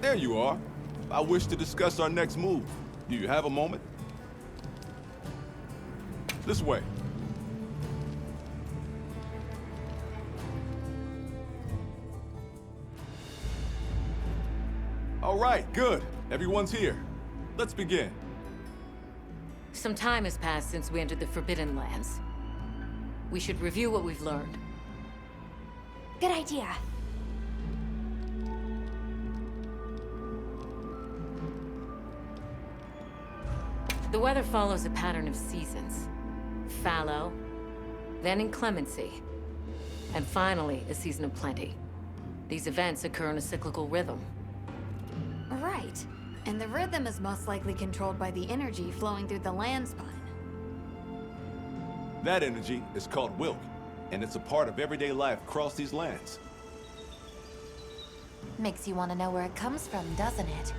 There you are. I wish to discuss our next move. Do you have a moment? This way. All right, good. Everyone's here. Let's begin. Some time has passed since we entered the Forbidden Lands. We should review what we've learned. Good idea. The weather follows a pattern of seasons. Fallow, then inclemency, and finally a season of plenty. These events occur in a cyclical rhythm. Right. And the rhythm is most likely controlled by the energy flowing through the land spine. That energy is called Wilk, and it's a part of everyday life across these lands. Makes you want to know where it comes from, doesn't it?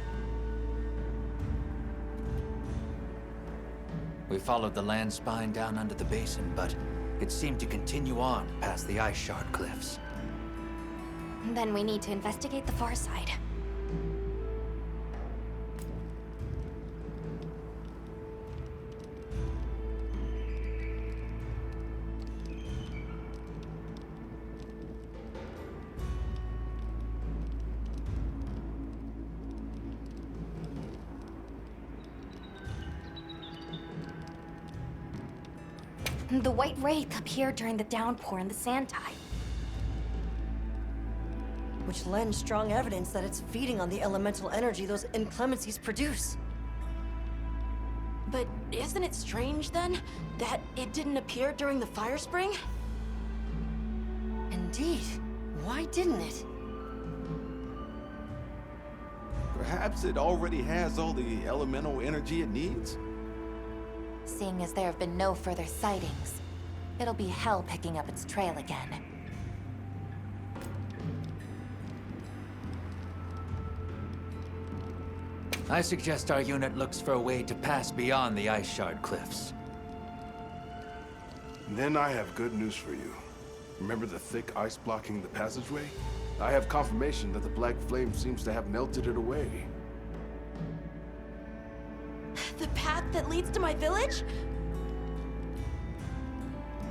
We followed the land spine down under the basin, but it seemed to continue on past the ice shard cliffs. Then we need to investigate the far side. The white wraith appeared during the downpour and the sand tide. Which lends strong evidence that it's feeding on the elemental energy those inclemencies produce. But isn't it strange, then, that it didn't appear during the fire spring? Indeed. Why didn't it? Perhaps it already has all the elemental energy it needs? Seeing as there have been no further sightings, it'll be hell picking up its trail again. I suggest our unit looks for a way to pass beyond the ice shard cliffs. Then I have good news for you. Remember the thick ice blocking the passageway? I have confirmation that the black flame seems to have melted it away. The path that leads to my village?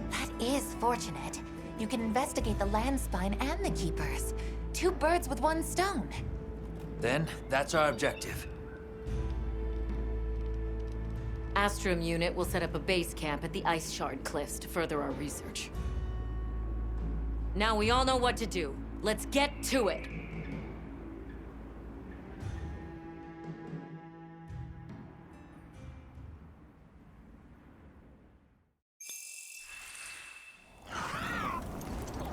That is fortunate. You can investigate the land spine and the keepers. 2 birds with 1 stone. Then, that's our objective. Astrum unit will set up a base camp at the Ice Shard Cliffs to further our research. Now we all know what to do. Let's get to it!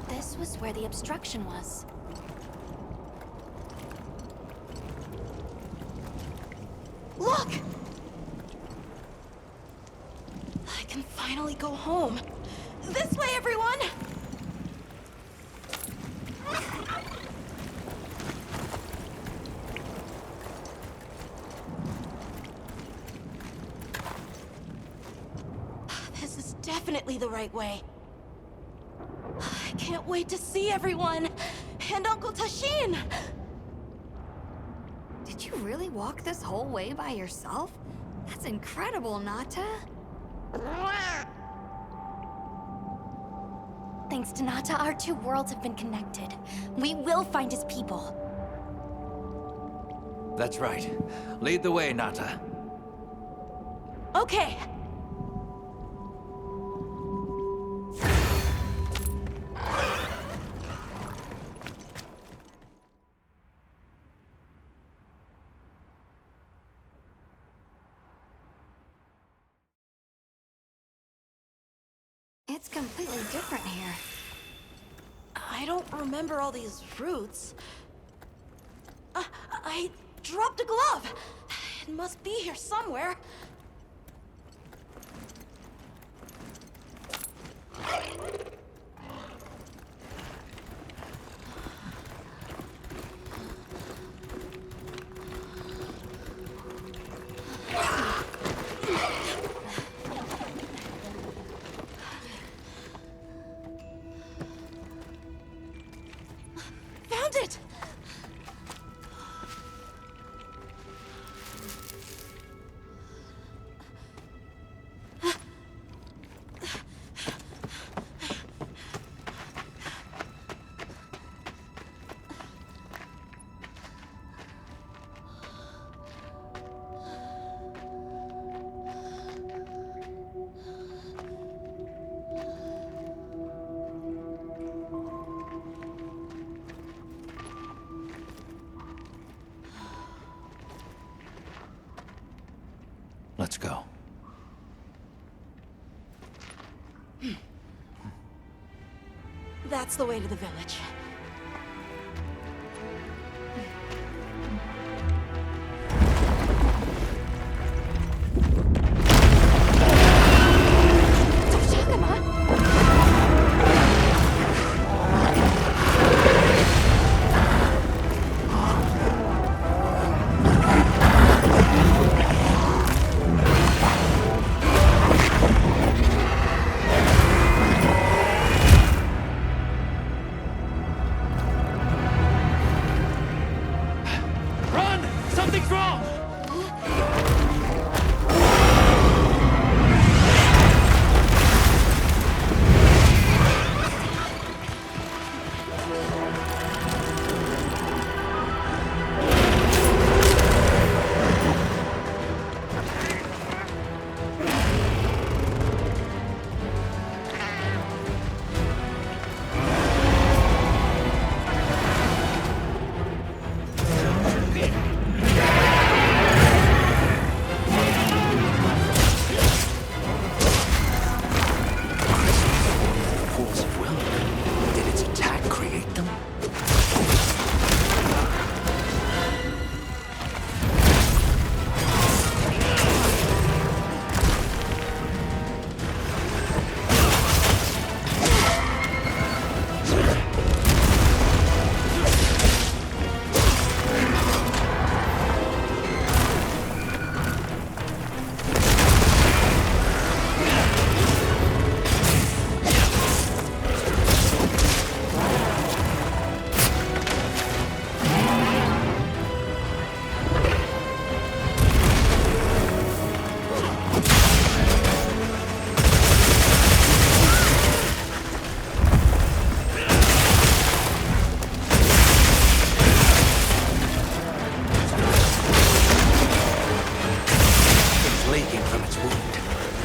This was where the obstruction was. Look! I can finally go home. This way, everyone! This is definitely the right way. I can't wait to see everyone! And Uncle Tashin! Did you really walk this whole way by yourself? That's incredible, Nata. Thanks to Nata, our 2 worlds have been connected. We will find his people. That's right. Lead the way, Nata. Okay. It's completely different here. I don't remember all these roots. I dropped a glove. It must be here somewhere. Found it! Let's go. That's the way to the village.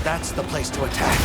That's the place to attack.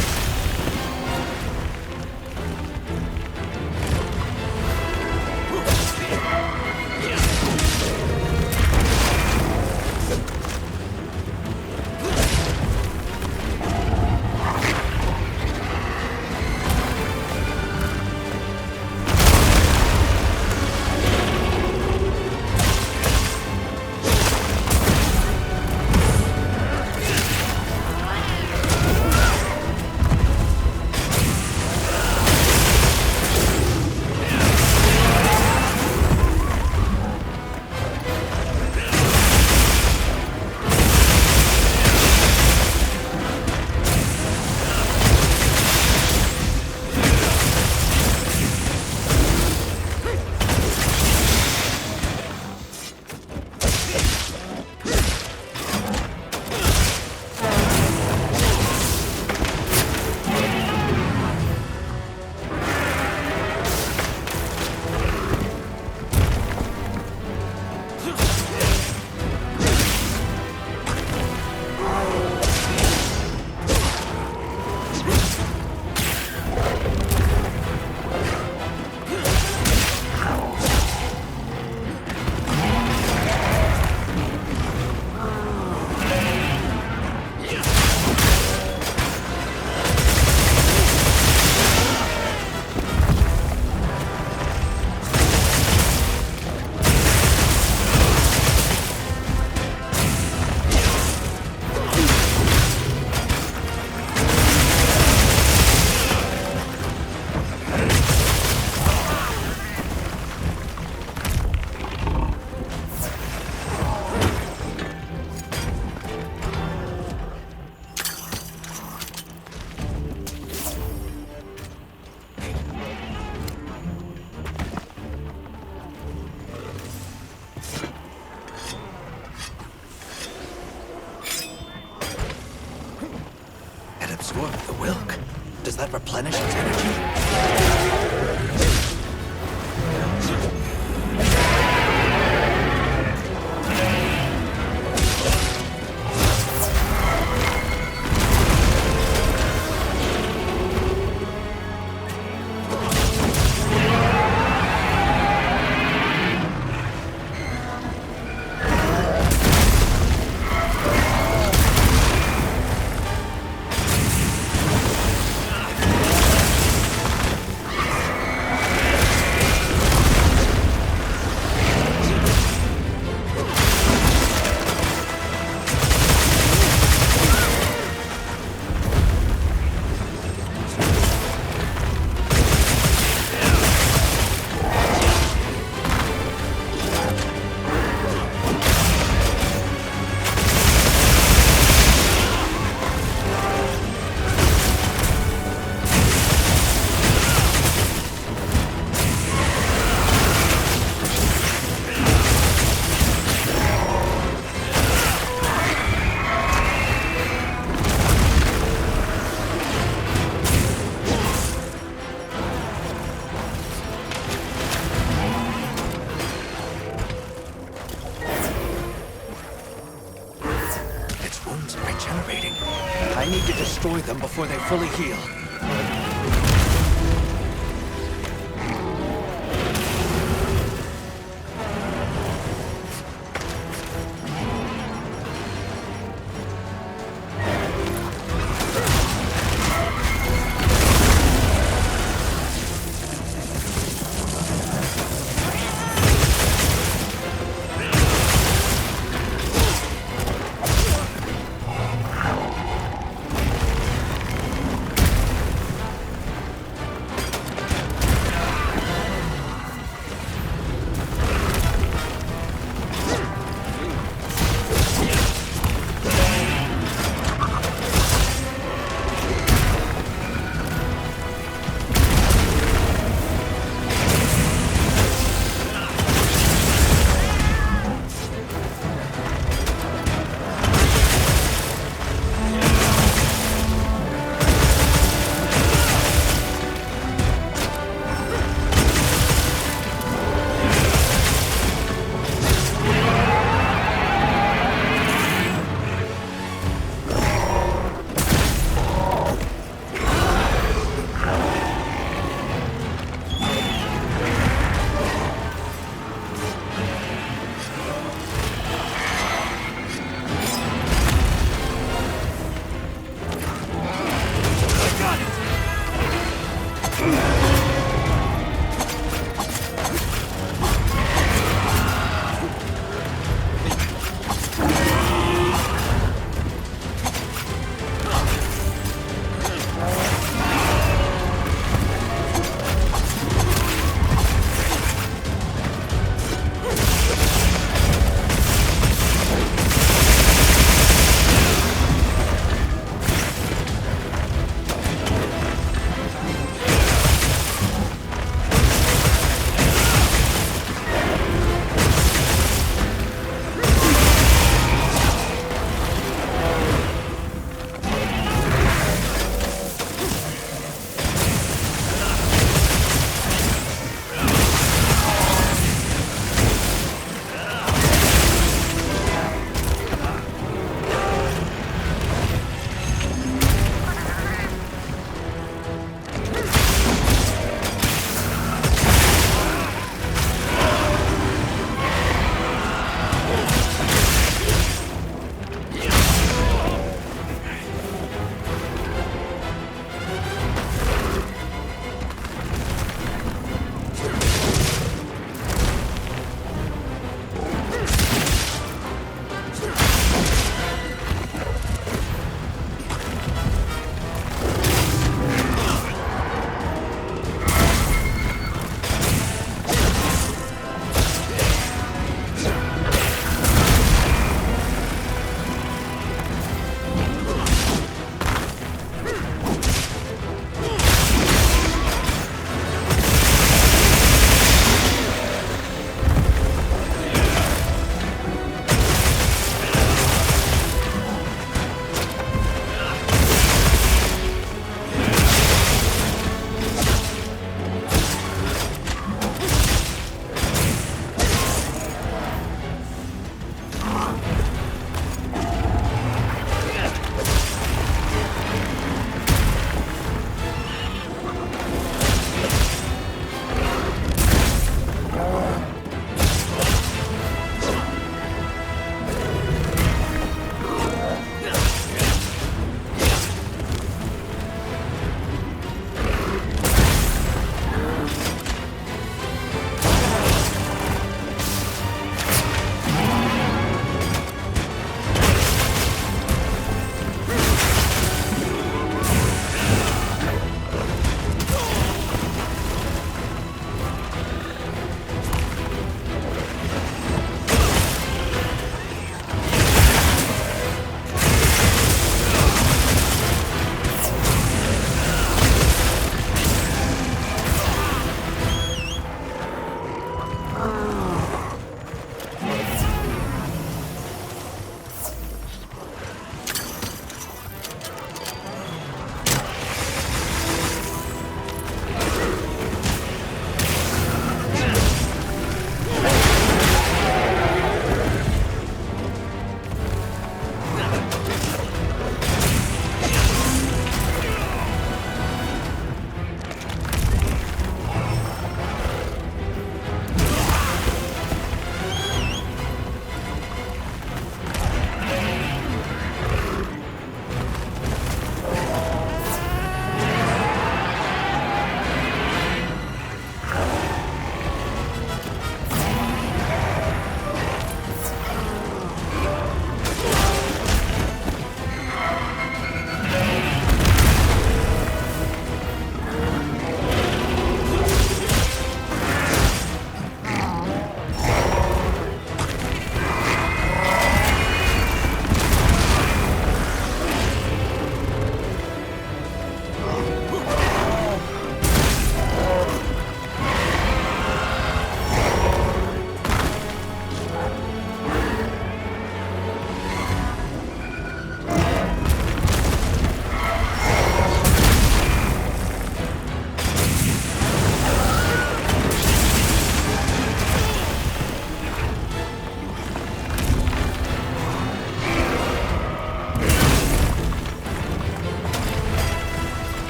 Absorb the Wilk. Does that replenish its energy? regenerating. I need to destroy them before they fully heal.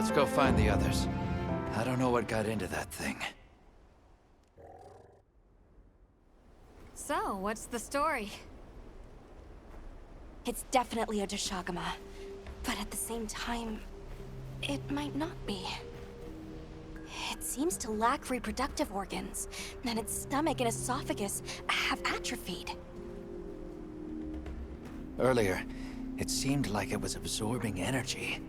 Let's go find the others. I don't know what got into that thing. So, what's the story? It's definitely a Doshaguma. But at the same time, it might not be. It seems to lack reproductive organs, and its stomach and esophagus have atrophied. Earlier, it seemed like it was absorbing energy.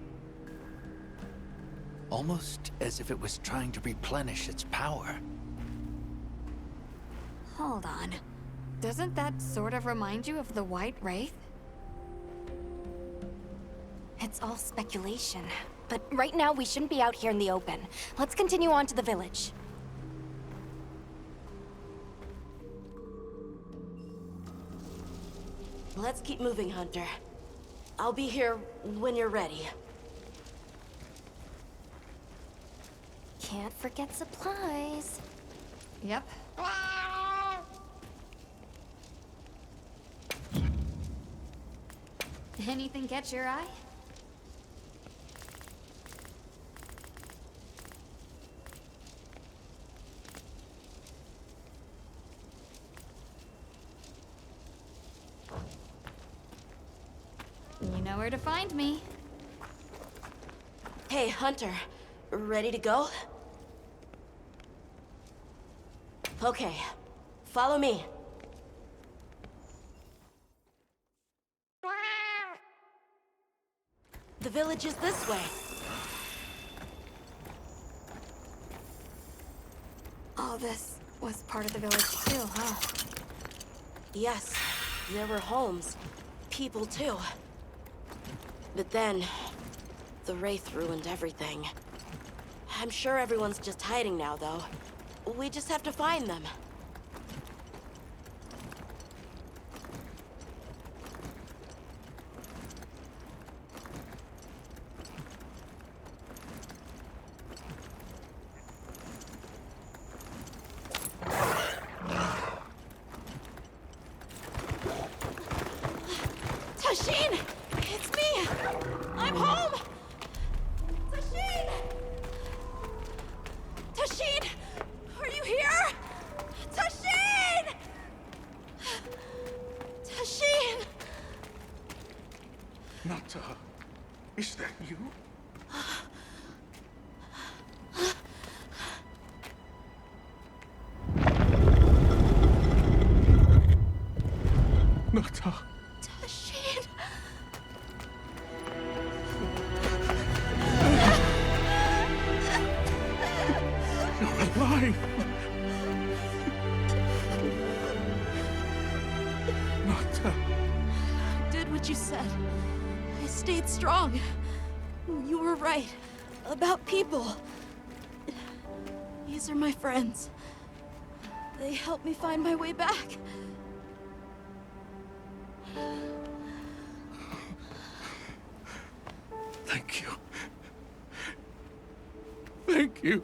Almost as if it was trying to replenish its power. Hold on. Doesn't that sort of remind you of the White Wraith? It's all speculation. But right now, we shouldn't be out here in the open. Let's continue on to the village. Let's keep moving, Hunter. I'll be here when you're ready. Can't forget supplies. Yep. Anything catch your eye? You know where to find me. Hey, Hunter. Ready to go? Okay. Follow me. The village is this way. Oh, this was part of the village too, huh? Yes, there were homes. People, too. But then, the Wraith ruined everything. I'm sure everyone's just hiding now, though. We just have to find them. Tashin! It's me! I'm home! Tashin! Tashin! Are you here? Tashin! Tashin! Nata, is that you? Nata. Tashin! You're alive! Nata. I did what you said. I stayed strong. You were right. About people. These are my friends. They helped me find my way back. Thank you. Thank you.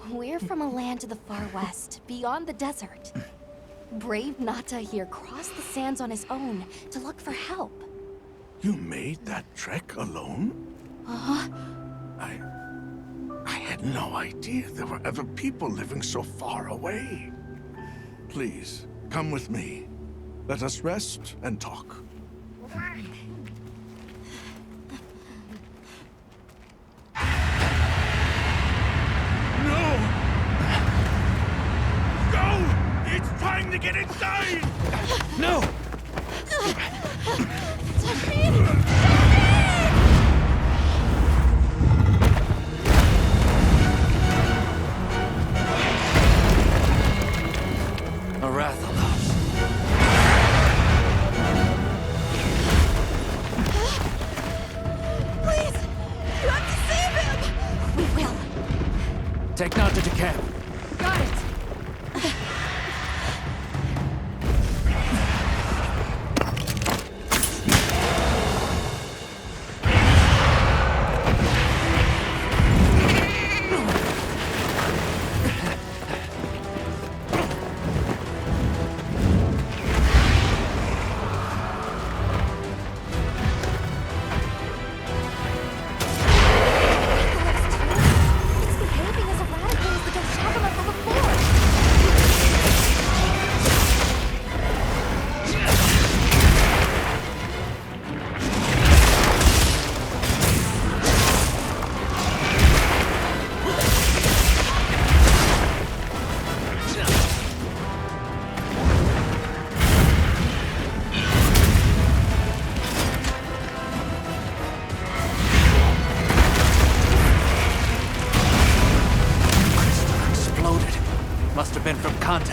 We're from a land to the far west, beyond the desert. Brave Nata here crossed the sands on his own to look for help. You made that trek alone? Uh-huh. I had no idea there were ever people living so far away. Please, come with me. Let us rest and talk. No! Go! It's trying to get inside! No! A Rathalos. Please! You have to save him! We will. Take Nata to camp. Got it!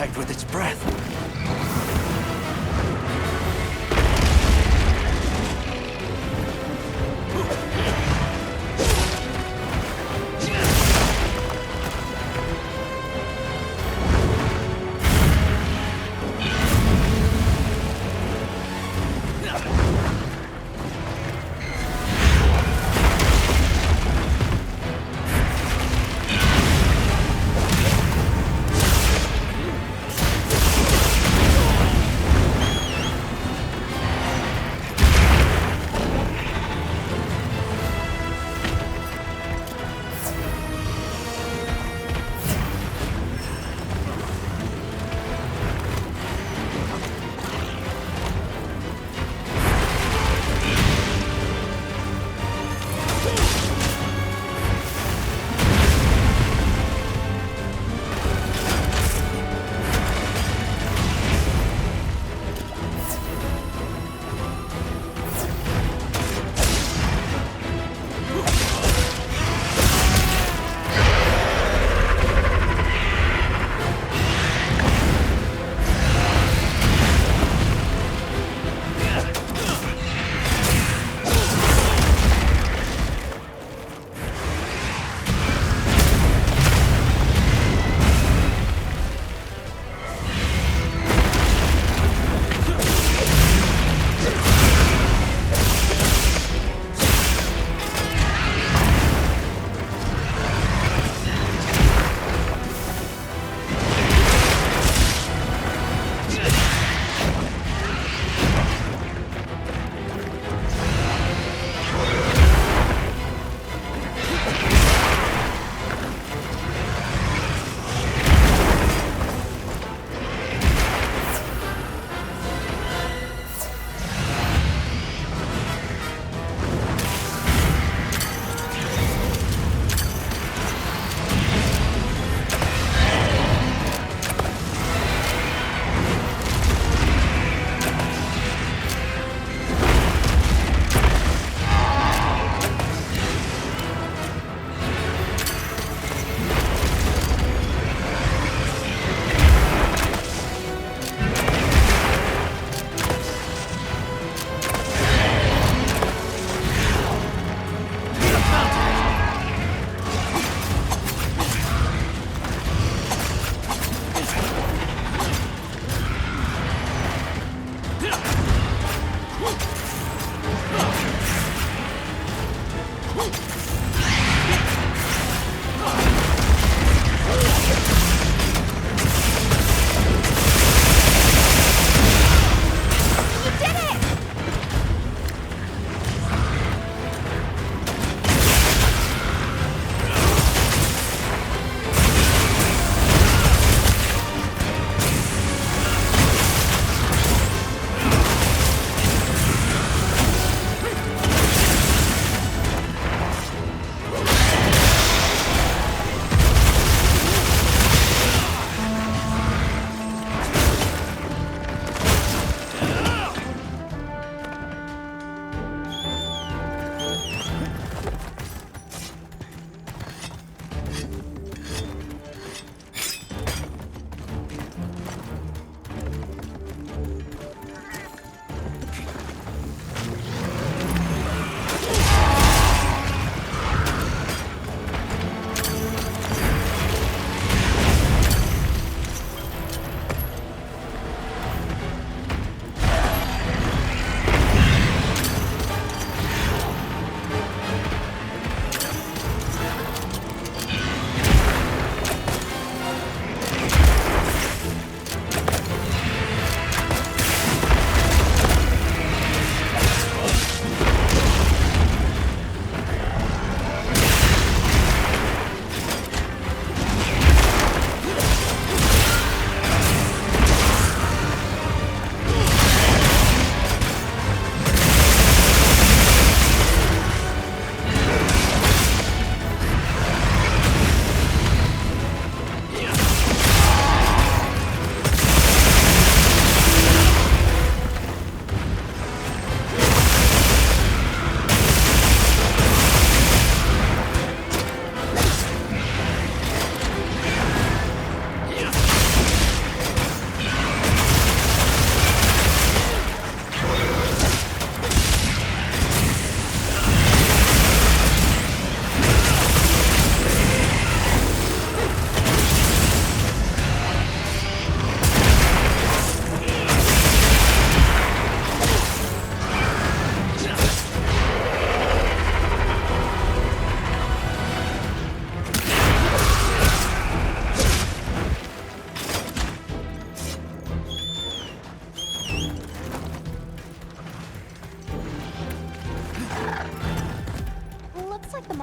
contact with its breath.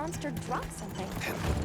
monster drop something.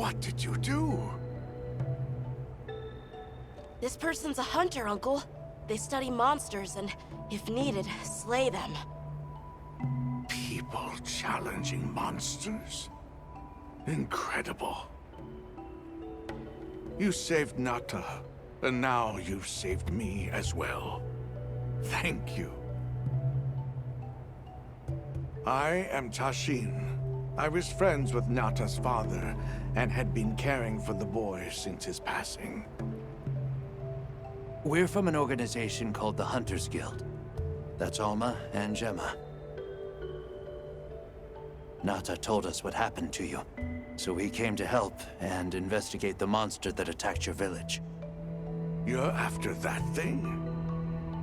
What did you do? This person's a hunter, Uncle. They study monsters and, if needed, slay them. People challenging monsters? Incredible. You saved Nata, and now you've saved me as well. Thank you. I am Tashin. I was friends with Nata's father, and had been caring for the boy since his passing. We're from an organization called the Hunters Guild. That's Alma and Gemma. Nata told us what happened to you, so we came to help and investigate the monster that attacked your village. You're after that thing?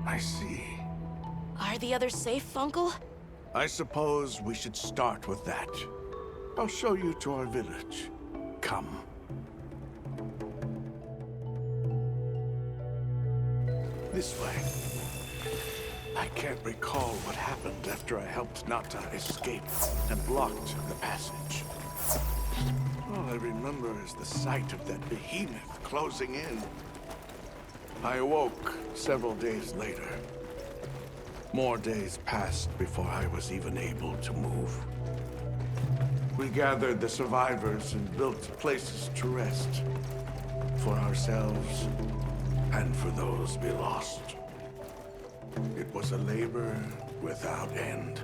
I see. Are the others safe, Uncle? I suppose we should start with that. I'll show you to our village. Come. This way. I can't recall what happened after I helped Nata escape and blocked the passage. All I remember is the sight of that behemoth closing in. I awoke several days later. More days passed before I was even able to move. We gathered the survivors and built places to rest. For ourselves, and for those we lost. It was a labor without end.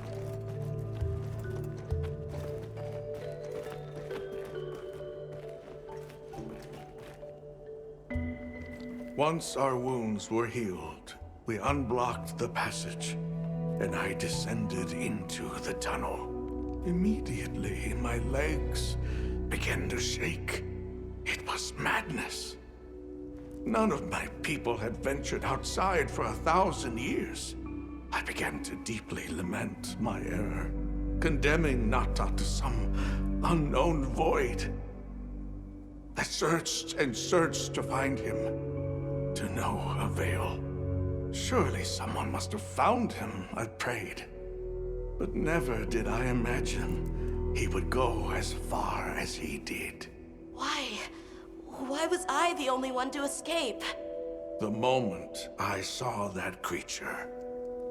Once our wounds were healed, we unblocked the passage, and I descended into the tunnel. Immediately, my legs began to shake. It was madness. None of my people had ventured outside for 1,000 years. I began to deeply lament my error, condemning Nata to some unknown void. I searched and searched to find him, to no avail. Surely someone must have found him, I prayed. But never did I imagine he would go as far as he did. Why? Why was I the only one to escape? The moment I saw that creature,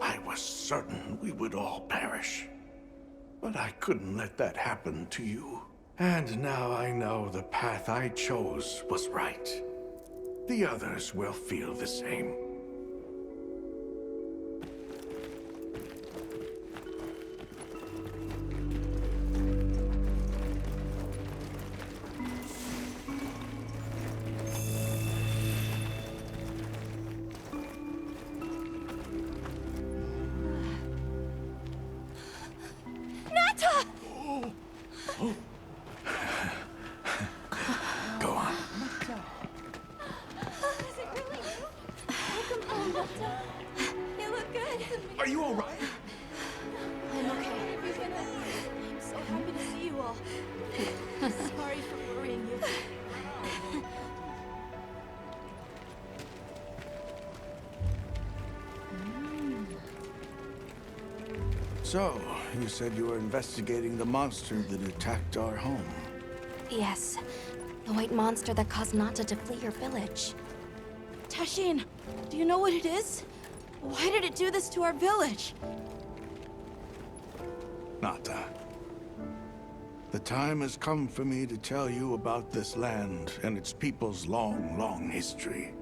I was certain we would all perish. But I couldn't let that happen to you. And now I know the path I chose was right. The others will feel the same. Go on. Is it really you? Welcome home, Nata. You look good. Are you all right? I'm okay. I'm so happy to see you all. Sorry for worrying you. So, you said you were investigating the monster that attacked our home. Yes. The white monster that caused Nata to flee your village. Tashin, do you know what it is? Why did it do this to our village? Nata. The time has come for me to tell you about this land and its people's long, long history.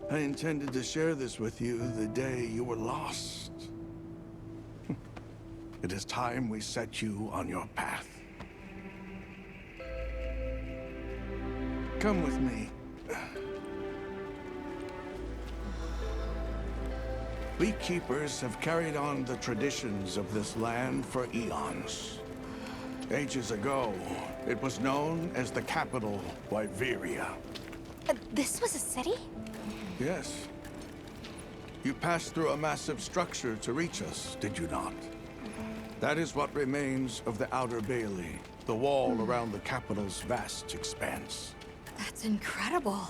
I intended to share this with you the day you were lost. It is time we set you on your path. Come with me. We keepers have carried on the traditions of this land for eons. Ages ago, it was known as the capital, Wyveria. This was a city? Yes. You passed through a massive structure to reach us, did you not? That is what remains of the Outer Bailey, the wall around the capital's vast expanse. That's incredible.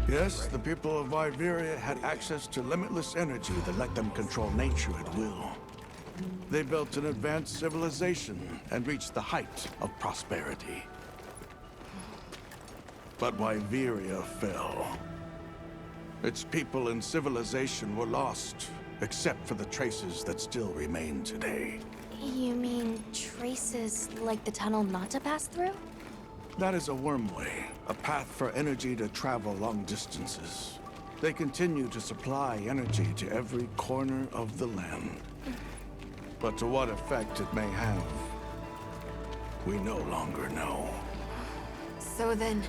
Yes, the people of Wyveria had access to limitless energy that let them control nature at will. They built an advanced civilization and reached the height of prosperity. But Wyveria fell. Its people and civilization were lost, except for the traces that still remain today. You mean traces like the tunnel not to pass through? That is a wormway, a path for energy to travel long distances. They continue to supply energy to every corner of the land. But to what effect it may have, we no longer know. So then,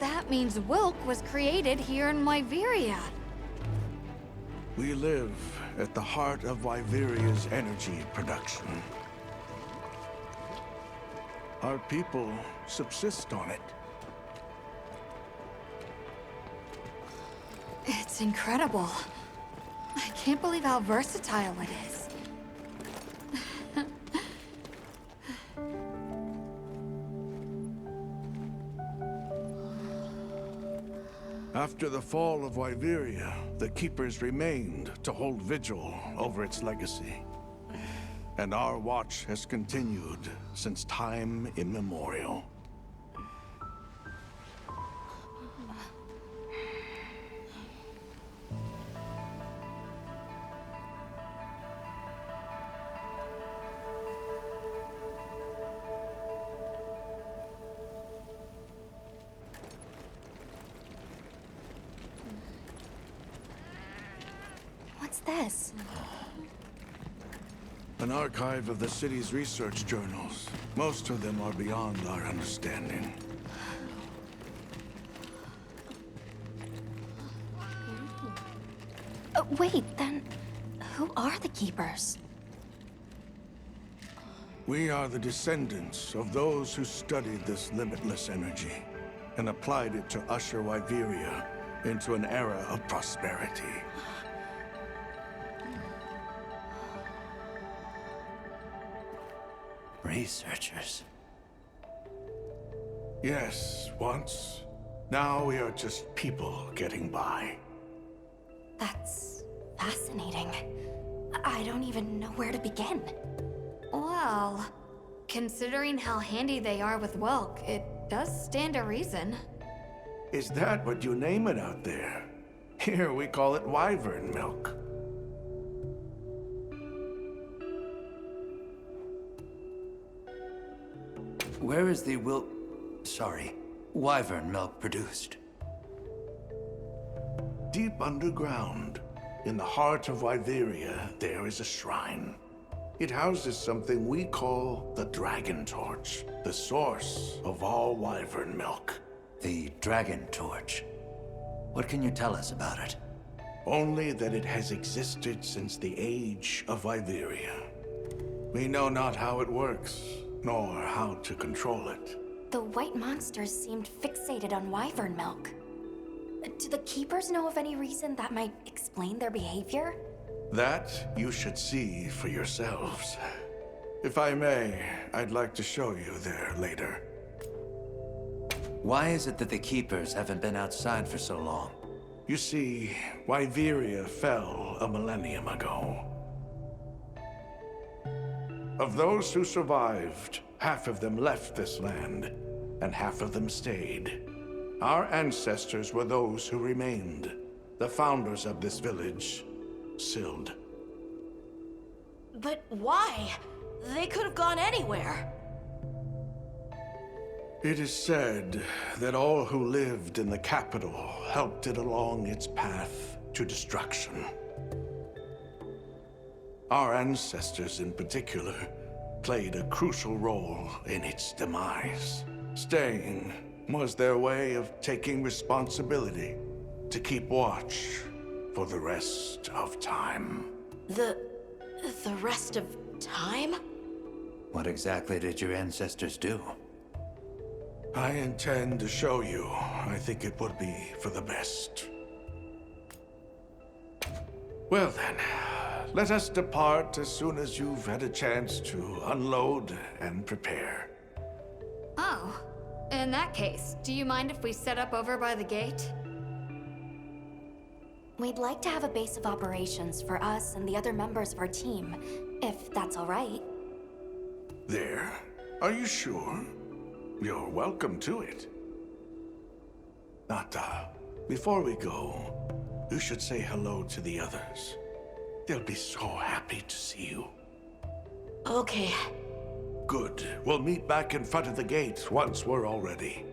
that means Wilk was created here in Wyveria. We live at the heart of Wyveria's energy production. Our people subsist on it. It's incredible. I can't believe how versatile it is. After the fall of Wyveria, the Keepers remained to hold vigil over its legacy. And our watch has continued since time immemorial. What's this? An archive of the city's research journals. Most of them are beyond our understanding. Wait, then who are the Keepers? We are the descendants of those who studied this limitless energy and applied it to usher Wyveria into an era of prosperity. Researchers. Yes, once. Now we are just people getting by. That's fascinating. I don't even know where to begin. Well, considering how handy they are with Wilk, it does stand a reason. Is that what you name it out there? Here we call it wyvern milk. Where is the wyvern milk produced? Deep underground, in the heart of Wyveria, there is a shrine. It houses something we call the Dragon Torch, the source of all wyvern milk. The Dragon Torch. What can you tell us about it? Only that it has existed since the age of Wyveria. We know not how it works, nor how to control it. The white monsters seemed fixated on wyvern milk. Do the Keepers know of any reason that might explain their behavior? That you should see for yourselves. If I may, I'd like to show you there later. Why is it that the Keepers haven't been outside for so long? You see, Wyveria fell a millennium ago. Of those who survived, half of them left this land, and half of them stayed. Our ancestors were those who remained, the founders of this village, Sild. But why? They could have gone anywhere. It is said that all who lived in the capital helped it along its path to destruction. Our ancestors in particular played a crucial role in its demise. Staying was their way of taking responsibility to keep watch for the rest of time. The rest of time? What exactly did your ancestors do? I intend to show you. I think it would be for the best. Well then, let us depart as soon as you've had a chance to unload and prepare. Oh, in that case, do you mind if we set up over by the gate? We'd like to have a base of operations for us and the other members of our team. If that's all right. There? Are you sure? You're welcome to it. Nata, before we go, you should say hello to the others. They'll be so happy to see you. Okay. Good. We'll meet back in front of the gate once we're all ready.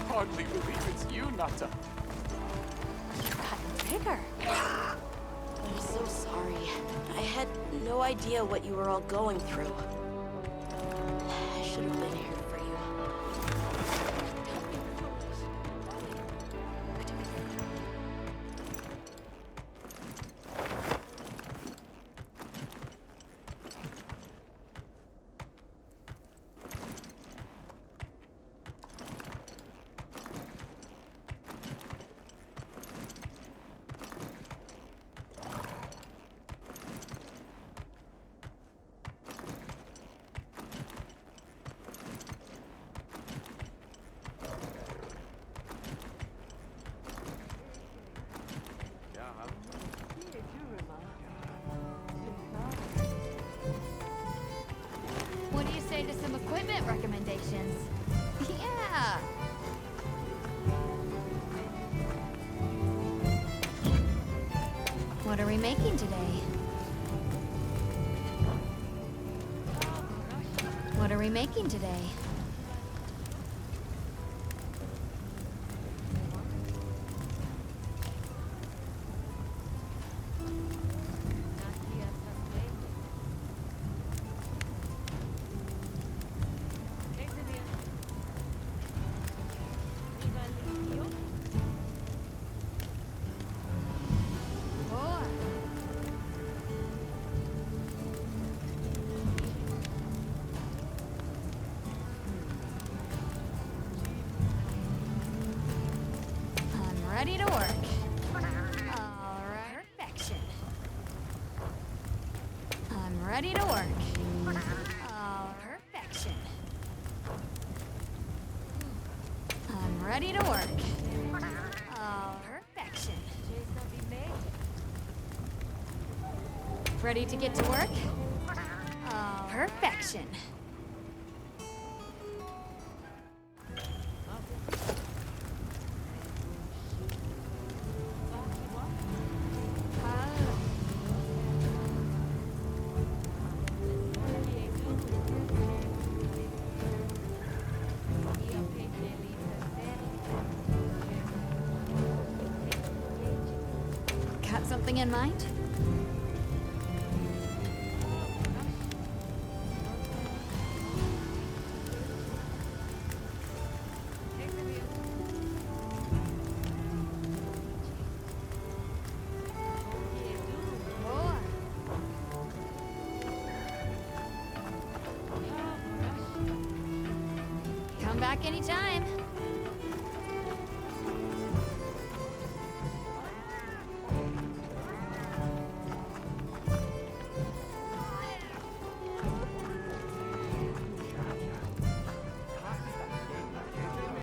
Hardly believe it's you, Nata. You've gotten bigger. I'm so sorry. I had no idea what you were all going through. I should have been here for you. What do you say to some equipment recommendations? Yeah. What are we making today? What are we making today? Ready to work. All right. Perfection. I'm ready to work. All perfection. I'm ready to work. All perfection. Ready to get to work? All perfection. Got something in mind? Come back anytime.